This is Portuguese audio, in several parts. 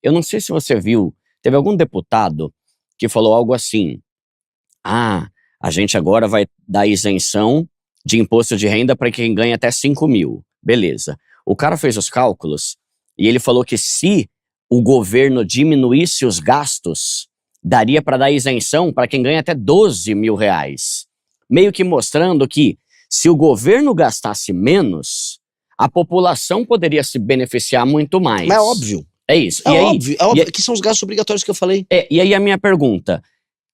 eu não sei se você viu, teve algum deputado que falou algo assim, a gente agora vai dar isenção de imposto de renda para quem ganha até 5 mil. Beleza. O cara fez os cálculos e ele falou que se o governo diminuísse os gastos, daria para dar isenção para quem ganha até 12 mil reais. Meio que mostrando que se o governo gastasse menos, a população poderia se beneficiar muito mais. Mas é óbvio. É isso. É óbvio que são os gastos obrigatórios que eu falei. E aí a minha pergunta,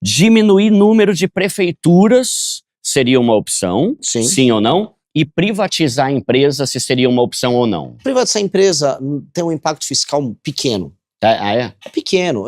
diminuir número de prefeituras seria uma opção, sim ou não? E privatizar a empresa, se seria uma opção ou não? Privatizar a empresa tem um impacto fiscal pequeno. É pequeno.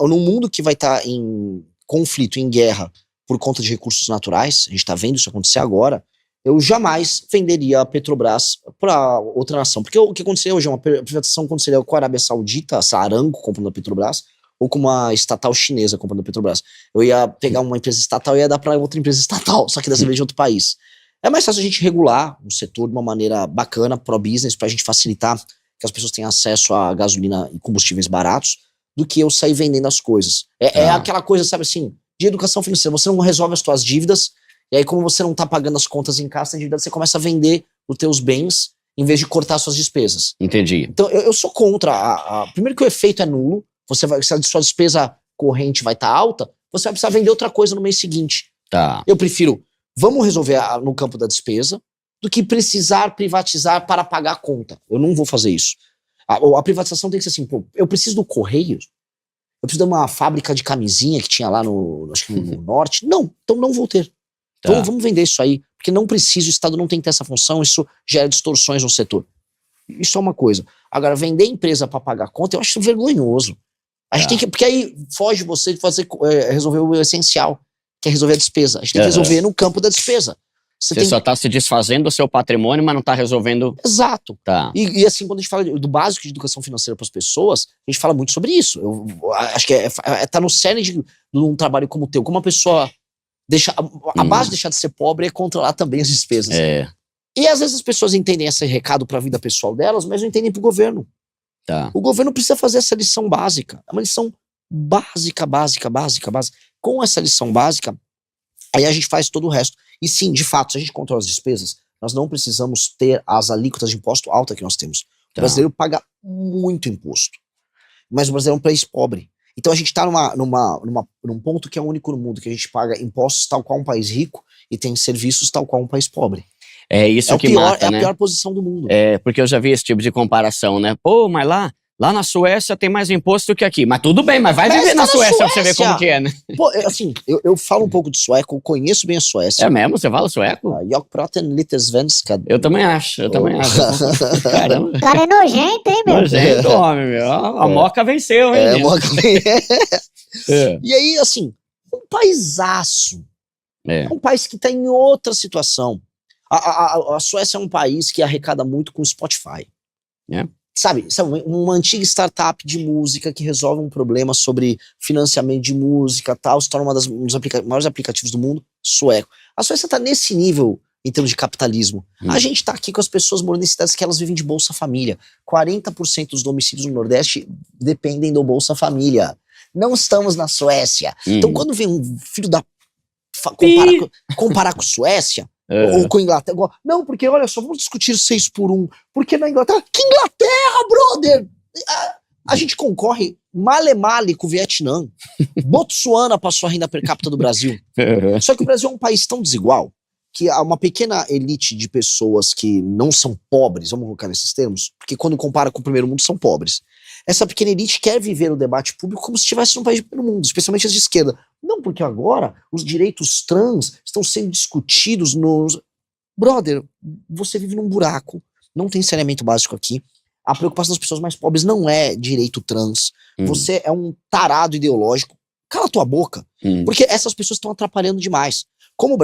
Num mundo que vai estar em conflito, em guerra, por conta de recursos naturais, a gente está vendo isso acontecer agora, eu jamais venderia a Petrobras para outra nação. Porque o que aconteceria hoje é uma privatização aconteceria com a Arábia Saudita, a Aramco comprando a Petrobras, ou com uma estatal chinesa comprando a Petrobras. Eu ia pegar uma empresa estatal e ia dar para outra empresa estatal, só que dessa vez de outro país. É mais fácil a gente regular o setor de uma maneira bacana, pro-business, pra gente facilitar que as pessoas tenham acesso a gasolina e combustíveis baratos, do que eu sair vendendo as coisas. É aquela coisa, sabe assim, de educação financeira. Você não resolve as suas dívidas, e aí como você não tá pagando as contas em casa, você começa a vender os teus bens, em vez de cortar suas despesas. Entendi. Então eu sou contra. Primeiro que o efeito é nulo, se a sua despesa corrente vai estar alta, você vai precisar vender outra coisa no mês seguinte. Eu prefiro, vamos resolver no campo da despesa, do que precisar privatizar para pagar a conta. Eu não vou fazer isso. A privatização tem que ser assim, pô, eu preciso do Correio, eu preciso de uma fábrica de camisinha que tinha lá acho que no norte. Não, então não vou ter. Vamos vender isso aí, porque não precisa, o Estado não tem que ter essa função, isso gera distorções no setor. Isso é uma coisa. Agora, vender empresa para pagar a conta, eu acho vergonhoso. A gente tem que, porque aí foge você de resolver o essencial, que é resolver a despesa. A gente tem que resolver no campo da despesa. Você só tá se desfazendo do seu patrimônio, mas não tá resolvendo... Exato. E assim, quando a gente fala do básico de educação financeira para as pessoas, a gente fala muito sobre isso. Eu acho que tá no cerne de um trabalho como o teu. Como a pessoa a base de deixar de ser pobre é controlar também as despesas. E às vezes as pessoas entendem esse recado para a vida pessoal delas, mas não entendem pro governo. O governo precisa fazer essa lição básica. É uma lição básica. Com essa lição básica, aí a gente faz todo o resto. E sim, de fato, se a gente controla as despesas, nós não precisamos ter as alíquotas de imposto alta que nós temos. O brasileiro paga muito imposto. Mas o brasileiro é um país pobre. Então a gente está num ponto que é único no mundo, que a gente paga impostos tal qual um país rico e tem serviços tal qual um país pobre. É isso que mata, né? É a pior posição do mundo. Porque eu já vi esse tipo de comparação, né? Pô, mas lá na Suécia tem mais imposto que aqui. Mas tudo bem, mas vai viver na Suécia pra você ver como que é, né? Pô, assim, eu falo um pouco de sueco, eu conheço bem a Suécia. É mesmo? Você fala sueco? Jag pratar lite svenska. Eu também acho. Caramba. O cara é nojento, hein, meu? Nojento, homem, meu. A Moca venceu, hein? A Moca E aí, assim, um paisaço. É um país que tá em outra situação. A Suécia é um país que arrecada muito com o Spotify. Sabe, uma antiga startup de música que resolve um problema sobre financiamento de música, tal, se torna um dos maiores aplicativos do mundo, sueco. A Suécia tá nesse nível em termos de capitalismo. A gente tá aqui com as pessoas morando em cidades que elas vivem de Bolsa Família. 40% dos domicílios no Nordeste dependem do Bolsa Família. Não estamos na Suécia. Então quando vem um filho da... comparar com Suécia... Ou com Inglaterra. Não, porque olha só, vamos discutir 6-1. Porque na Inglaterra. Que Inglaterra, brother! A gente concorre male com o Vietnã. Botsuana passou a renda per capita do Brasil. Só que o Brasil é um país tão desigual que há uma pequena elite de pessoas que não são pobres, vamos colocar nesses termos, porque quando compara com o primeiro mundo são pobres. Essa pequena elite quer viver o debate público como se estivesse num país de primeiro mundo, especialmente as de esquerda. Não, porque agora os direitos trans estão sendo discutidos nos... Brother, você vive num buraco, não tem saneamento básico aqui, a preocupação das pessoas mais pobres não é direito trans, você é um tarado ideológico, cala tua boca, porque essas pessoas estão atrapalhando demais. Como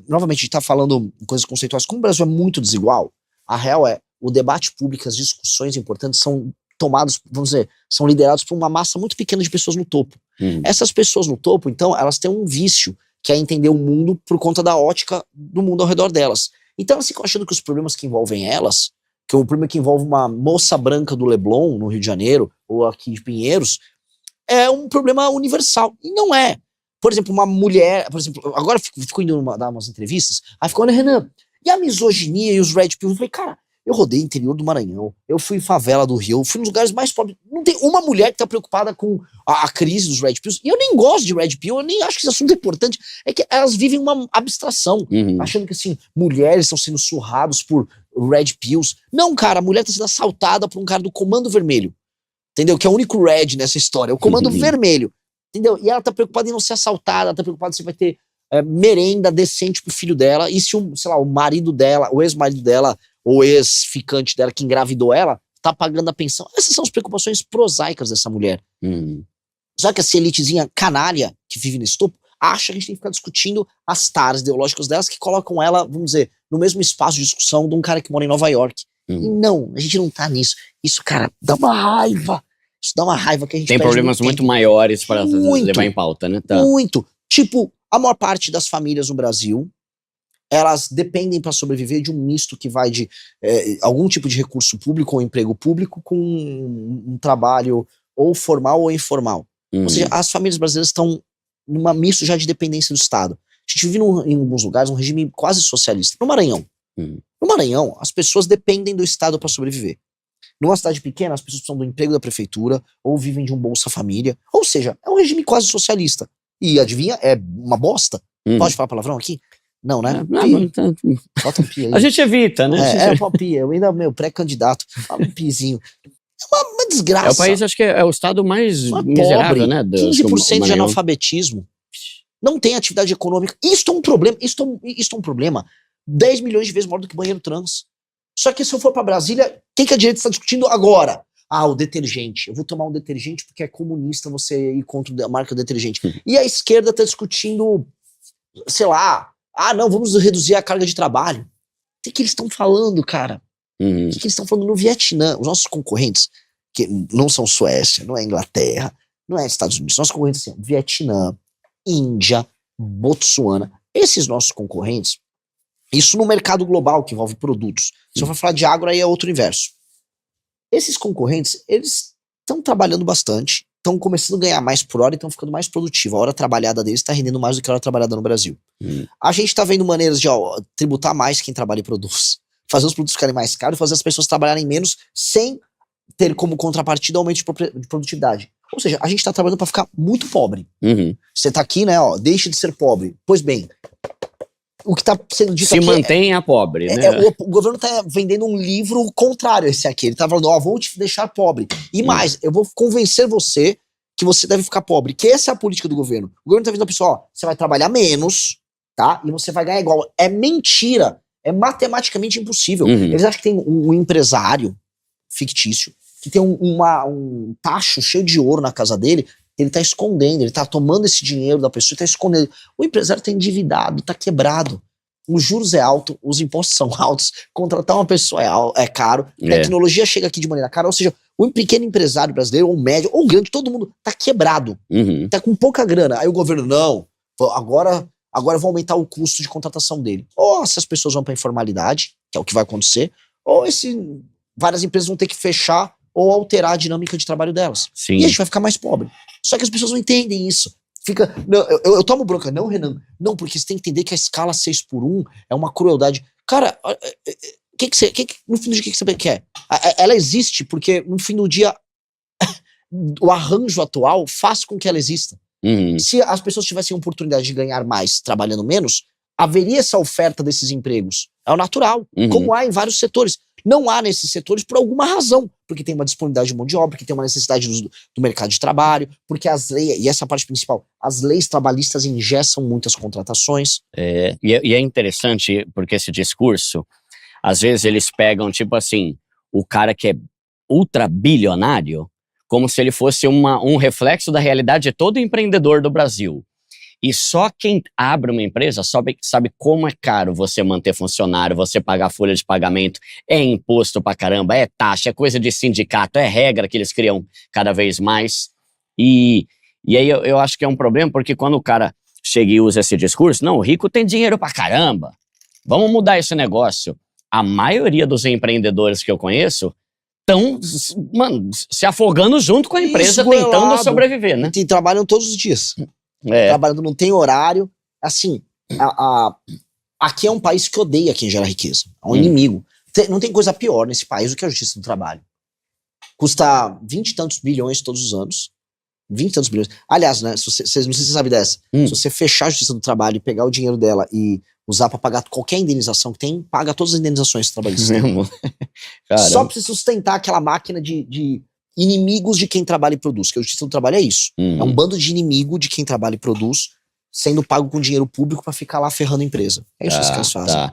novamente a gente está falando em coisas conceituais, como o Brasil é muito desigual, a real é, o debate público, as discussões importantes são tomados, vamos dizer, são liderados por uma massa muito pequena de pessoas no topo. Essas pessoas no topo, então, elas têm um vício, que é entender o mundo por conta da ótica do mundo ao redor delas. Então elas ficam achando que os problemas que envolvem elas, que é um problema que envolve uma moça branca do Leblon, no Rio de Janeiro, ou aqui de Pinheiros, é um problema universal. E não é. Por exemplo, uma mulher, por exemplo, agora fico indo dar umas entrevistas, aí fico, olha, Renan, e a misoginia e os red pills? Eu falei, cara, eu rodei interior do Maranhão, eu fui em favela do Rio, eu fui nos lugares mais pobres. Não tem uma mulher que tá preocupada com a crise dos red pills. E eu nem gosto de red pill, eu nem acho que esse assunto é importante. É que elas vivem uma abstração, achando que, assim, mulheres estão sendo surrados por red pills. Não, cara, a mulher tá sendo assaltada por um cara do Comando Vermelho. Entendeu? Que é o único red nessa história, é o Comando Vermelho. Entendeu? E ela tá preocupada em não ser assaltada, ela tá preocupada se vai ter merenda decente pro filho dela, e se sei lá, o marido dela, o ex-marido dela, ou ex-ficante dela que engravidou ela, tá pagando a pensão. Essas são as preocupações prosaicas dessa mulher. Só que essa elitezinha canalha que vive nesse topo acha que a gente tem que ficar discutindo as taras ideológicas delas que colocam ela, vamos dizer, no mesmo espaço de discussão de um cara que mora em Nova York. E não, a gente não tá nisso. Isso, cara, dá uma raiva. Isso dá uma raiva que a gente tem problemas muito maiores para levar em pauta, né? Tá. Muito. Tipo, a maior parte das famílias no Brasil, elas dependem para sobreviver de um misto que vai de algum tipo de recurso público ou emprego público com um trabalho ou formal ou informal. Ou seja, as famílias brasileiras estão numa misto já de dependência do Estado. A gente vive em alguns lugares um regime quase socialista. No Maranhão. No Maranhão, as pessoas dependem do Estado para sobreviver. Numa cidade pequena, as pessoas precisam do emprego da prefeitura ou vivem de um Bolsa Família. Ou seja, é um regime quase socialista. E adivinha, é uma bosta. Pode falar palavrão aqui? Não, né? Bota um pi aí. A gente evita, né? É um pi. Eu ainda, pré-candidato. Fala um pizinho. É uma desgraça. É o país, acho que é o estado mais miserável, né? 15% de analfabetismo. Não tem atividade econômica. Isso é um problema. Isso é um problema 10 milhões de vezes maior do que banheiro trans. Só que se eu for pra Brasília, quem que a direita está discutindo agora? Ah, o detergente. Eu vou tomar um detergente porque é comunista você ir contra a marca detergente. E a esquerda está discutindo, sei lá, não, vamos reduzir a carga de trabalho. O que eles estão falando, cara? O que eles estão falando no Vietnã? Os nossos concorrentes, que não são Suécia, não é Inglaterra, não é Estados Unidos, nossos concorrentes são Vietnã, Índia, Botsuana. Esses nossos concorrentes, isso no mercado global que envolve produtos. Se eu for falar de agro, aí é outro universo. Esses concorrentes, eles estão trabalhando bastante, estão começando a ganhar mais por hora e estão ficando mais produtivos. A hora trabalhada deles está rendendo mais do que a hora trabalhada no Brasil. A gente está vendo maneiras de tributar mais quem trabalha e produz. Fazer os produtos ficarem mais caros, fazer as pessoas trabalharem menos sem ter como contrapartida aumento de produtividade. Ou seja, a gente está trabalhando para ficar muito pobre. Você está aqui, né? Deixe de ser pobre. Pois bem, o que está sendo dito aqui... Se mantenha pobre, né? O governo está vendendo um livro contrário a esse aqui. Ele está falando, vou te deixar pobre. E mais, eu vou convencer você que você deve ficar pobre. Que essa é a política do governo. O governo está dizendo, pessoal, você vai trabalhar menos, tá? E você vai ganhar igual. É mentira. É matematicamente impossível. Eles acham que tem um empresário fictício que tem um tacho cheio de ouro na casa dele. Ele tá escondendo, ele tá tomando esse dinheiro da pessoa e tá escondendo. O empresário tá endividado, tá quebrado. Os juros é alto, os impostos são altos, contratar uma pessoa é caro, tecnologia chega aqui de maneira cara, ou seja, o pequeno empresário brasileiro, ou médio, ou grande, todo mundo tá quebrado, tá com pouca grana. Aí o governo, não, agora eu vou aumentar o custo de contratação dele. Ou se as pessoas vão pra informalidade, que é o que vai acontecer, ou várias empresas vão ter que fechar ou alterar a dinâmica de trabalho delas. Sim. E a gente vai ficar mais pobre. Só que as pessoas não entendem isso. Não, eu tomo bronca. Não, Renan. Não, porque você tem que entender que a escala 6x1 é uma crueldade. Cara, no fim do dia, o que você quer? Ela existe porque, no fim do dia, o arranjo atual faz com que ela exista. Se as pessoas tivessem a oportunidade de ganhar mais trabalhando menos, haveria essa oferta desses empregos. É o natural, como há em vários setores. Não há nesses setores por alguma razão, porque tem uma disponibilidade de mão de obra, porque tem uma necessidade do mercado de trabalho, porque as leis, e essa é a parte principal, as leis trabalhistas engessam muitas contratações. E é interessante, porque esse discurso, às vezes eles pegam, tipo assim, o cara que é ultra bilionário, como se ele fosse um reflexo da realidade de todo empreendedor do Brasil. E só quem abre uma empresa sabe como é caro você manter funcionário, você pagar folha de pagamento, é imposto pra caramba, é taxa, é coisa de sindicato, é regra que eles criam cada vez mais. E aí eu acho que é um problema, porque quando o cara chega e usa esse discurso, não, o rico tem dinheiro pra caramba, vamos mudar esse negócio. a maioria dos empreendedores que eu conheço estão, mano, se afogando junto com a empresa, tentando sobreviver, né? E trabalham todos os dias. Trabalhando, não tem horário. Assim, aqui é um país que odeia quem gera riqueza. É um inimigo. Não tem coisa pior nesse país do que a justiça do trabalho. Custa 20 e tantos bilhões todos os anos. 20 e tantos bilhões. Aliás, né, não sei se você sabe dessa. Se você fechar a justiça do trabalho e pegar o dinheiro dela e usar pra pagar qualquer indenização que tem, paga todas as indenizações trabalhistas. Só pra você sustentar aquela máquina de inimigos de quem trabalha e produz. Que a justiça do trabalho é isso. É um bando de inimigo de quem trabalha e produz, sendo pago com dinheiro público pra ficar lá ferrando a empresa. É isso que eles fazem.